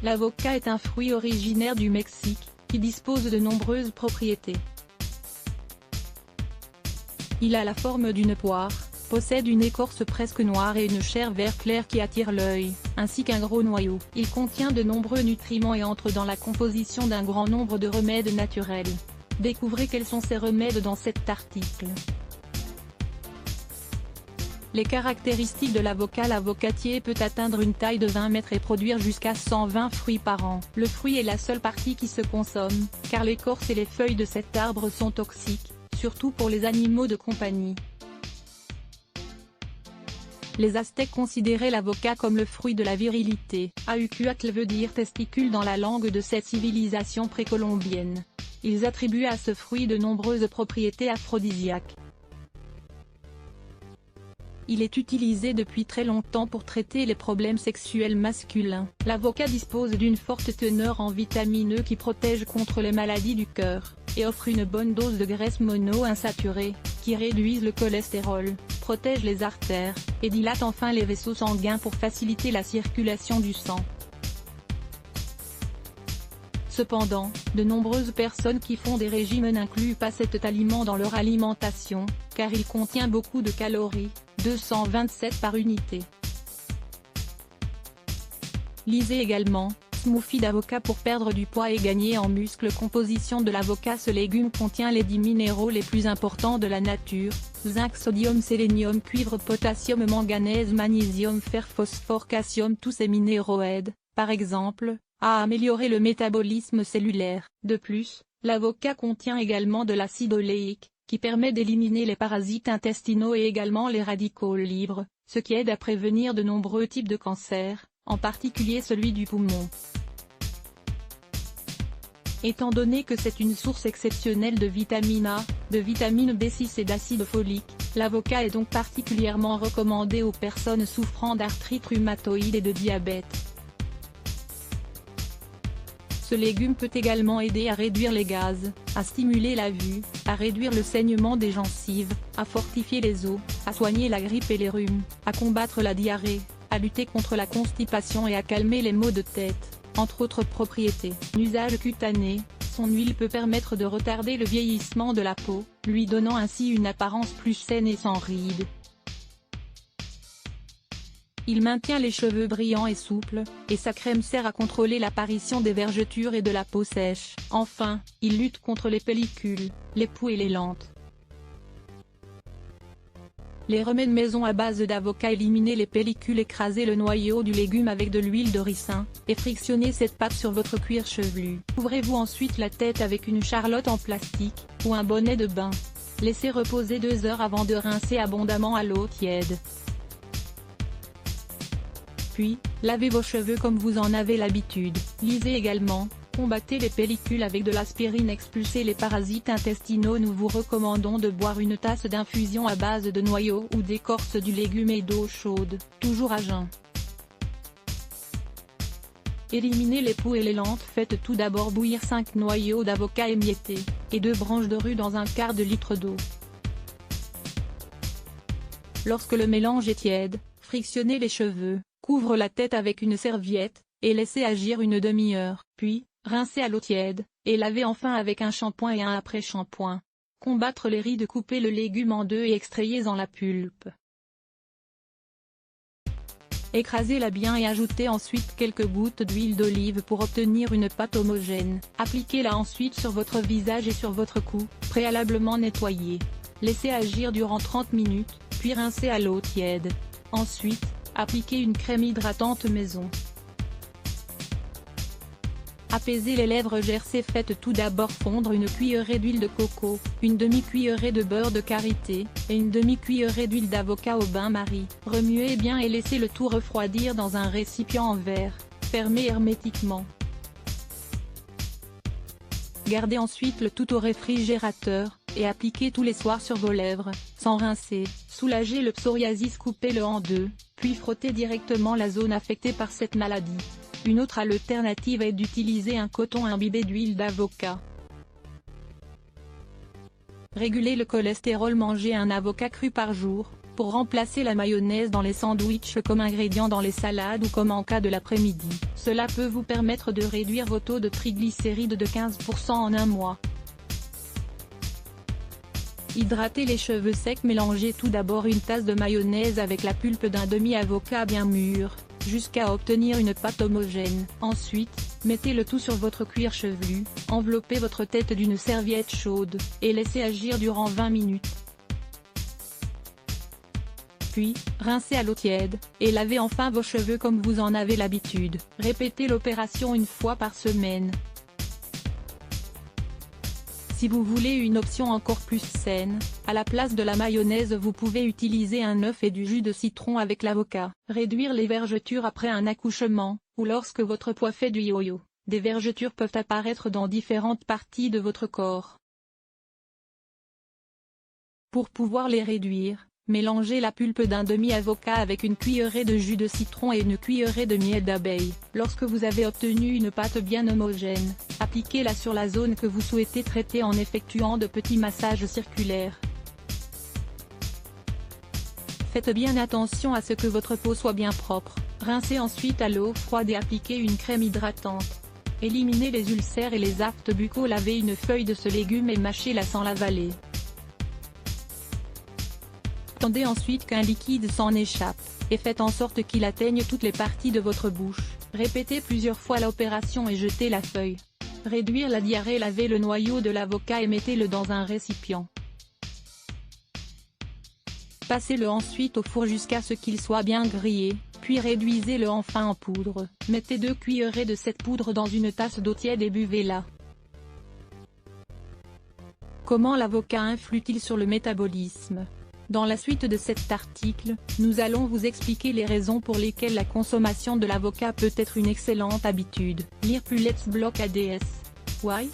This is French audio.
L'avocat est un fruit originaire du Mexique, qui dispose de nombreuses propriétés. Il a la forme d'une poire, possède une écorce presque noire et une chair vert clair qui attire l'œil, ainsi qu'un gros noyau. Il contient de nombreux nutriments et entre dans la composition d'un grand nombre de remèdes naturels. Découvrez quels sont ces remèdes dans cet article. Les caractéristiques de l'avocat. L'avocatier peut atteindre une taille de 20 mètres et produire jusqu'à 120 fruits par an. Le fruit est la seule partie qui se consomme, car l'écorce et les feuilles de cet arbre sont toxiques, surtout pour les animaux de compagnie. Les Aztèques considéraient l'avocat comme le fruit de la virilité. Aucuatl veut dire testicule dans la langue de cette civilisation précolombienne. Ils attribuaient à ce fruit de nombreuses propriétés aphrodisiaques. Il est utilisé depuis très longtemps pour traiter les problèmes sexuels masculins. L'avocat dispose d'une forte teneur en vitamine E qui protège contre les maladies du cœur, et offre une bonne dose de graisse monoinsaturée, qui réduisent le cholestérol, protège les artères, et dilate enfin les vaisseaux sanguins pour faciliter la circulation du sang. Cependant, de nombreuses personnes qui font des régimes n'incluent pas cet aliment dans leur alimentation, car il contient beaucoup de calories, 227 par unité. Lisez également, smoothie d'avocat pour perdre du poids et gagner en muscles. Composition de l'avocat. Ce légume contient les 10 minéraux les plus importants de la nature, zinc, sodium, sélénium, cuivre, potassium, manganèse, magnésium, fer, phosphore, calcium. Tous ces minéraux aident, par exemple, à améliorer le métabolisme cellulaire. De plus, l'avocat contient également de l'acide oléique, qui permet d'éliminer les parasites intestinaux et également les radicaux libres, ce qui aide à prévenir de nombreux types de cancers, en particulier celui du poumon. Étant donné que c'est une source exceptionnelle de vitamine A, de vitamine B6 et d'acide folique, l'avocat est donc particulièrement recommandé aux personnes souffrant d'arthrite rhumatoïde et de diabète. Ce légume peut également aider à réduire les gaz, à stimuler la vue, à réduire le saignement des gencives, à fortifier les os, à soigner la grippe et les rhumes, à combattre la diarrhée, à lutter contre la constipation et à calmer les maux de tête, entre autres propriétés. Usage cutané, son huile peut permettre de retarder le vieillissement de la peau, lui donnant ainsi une apparence plus saine et sans rides. Il maintient les cheveux brillants et souples, et sa crème sert à contrôler l'apparition des vergetures et de la peau sèche. Enfin, il lutte contre les pellicules, les poux et les lentes. Les remèdes maison à base d'avocat. Éliminez les pellicules. Écrasez le noyau du légume avec de l'huile de ricin, et frictionnez cette pâte sur votre cuir chevelu. Couvrez-vous ensuite la tête avec une charlotte en plastique, ou un bonnet de bain. Laissez reposer 2 heures avant de rincer abondamment à l'eau tiède. Puis, lavez vos cheveux comme vous en avez l'habitude. Lisez également, combattez les pellicules avec de l'aspirine. Expulsez les parasites intestinaux. Nous vous recommandons de boire une tasse d'infusion à base de noyaux ou d'écorce du légume et d'eau chaude, toujours à jeun. Éliminez les poux et les lentes. Faites tout d'abord bouillir 5 noyaux d'avocat émiettés, et 2 branches de rue dans un quart de litre d'eau. Lorsque le mélange est tiède, frictionnez les cheveux. Couvre la tête avec une serviette, et laissez agir une demi-heure. Puis, rincez à l'eau tiède, et lavez enfin avec un shampoing et un après-shampoing. Combattre les rides. Coupez le légume en 2 et extrayez-en la pulpe. Écrasez-la bien et ajoutez ensuite quelques gouttes d'huile d'olive pour obtenir une pâte homogène. Appliquez-la ensuite sur votre visage et sur votre cou, préalablement nettoyé. Laissez agir durant 30 minutes, puis rincez à l'eau tiède. Ensuite, appliquez une crème hydratante maison. Apaisez les lèvres gercées. Faites tout d'abord fondre une cuillerée d'huile de coco, une demi-cuillerée de beurre de karité, et une demi-cuillerée d'huile d'avocat au bain-marie. Remuez bien et laissez le tout refroidir dans un récipient en verre, fermé hermétiquement. Gardez ensuite le tout au réfrigérateur, et appliquez tous les soirs sur vos lèvres, sans rincer. Soulagez le psoriasis. Coupez-le en 2, puis frottez directement la zone affectée par cette maladie. Une autre alternative est d'utiliser un coton imbibé d'huile d'avocat. Régulez le cholestérol. Mangez un avocat cru par jour, pour remplacer la mayonnaise dans les sandwichs comme ingrédient dans les salades ou comme en cas de l'après-midi. Cela peut vous permettre de réduire vos taux de triglycérides de 15% en un mois. Hydratez les cheveux secs. Mélangez tout d'abord une tasse de mayonnaise avec la pulpe d'un demi-avocat bien mûr, jusqu'à obtenir une pâte homogène. Ensuite, mettez le tout sur votre cuir chevelu, enveloppez votre tête d'une serviette chaude, et laissez agir durant 20 minutes. Puis, rincez à l'eau tiède, et lavez enfin vos cheveux comme vous en avez l'habitude. Répétez l'opération une fois par semaine. Si vous voulez une option encore plus saine, à la place de la mayonnaise vous pouvez utiliser un œuf et du jus de citron avec l'avocat. Réduire les vergetures après un accouchement, ou lorsque votre poids fait du yo-yo. Des vergetures peuvent apparaître dans différentes parties de votre corps. Pour pouvoir les réduire, mélangez la pulpe d'un demi-avocat avec une cuillerée de jus de citron et une cuillerée de miel d'abeille. Lorsque vous avez obtenu une pâte bien homogène, appliquez-la sur la zone que vous souhaitez traiter en effectuant de petits massages circulaires. Faites bien attention à ce que votre peau soit bien propre. Rincez ensuite à l'eau froide et appliquez une crème hydratante. Éliminez les ulcères et les aftes buccaux. Lavez une feuille de ce légume et mâchez-la sans l'avaler. Attendez ensuite qu'un liquide s'en échappe, et faites en sorte qu'il atteigne toutes les parties de votre bouche. Répétez plusieurs fois l'opération et jetez la feuille. Réduire la diarrhée. Lavez le noyau de l'avocat et mettez-le dans un récipient. Passez-le ensuite au four jusqu'à ce qu'il soit bien grillé, puis réduisez-le enfin en poudre. Mettez 2 cuillerées de cette poudre dans une tasse d'eau tiède et buvez-la. Comment l'avocat influe-t-il sur le métabolisme ? Dans la suite de cet article, nous allons vous expliquer les raisons pour lesquelles la consommation de l'avocat peut être une excellente habitude. Lire plus Let's Block ADS. Why?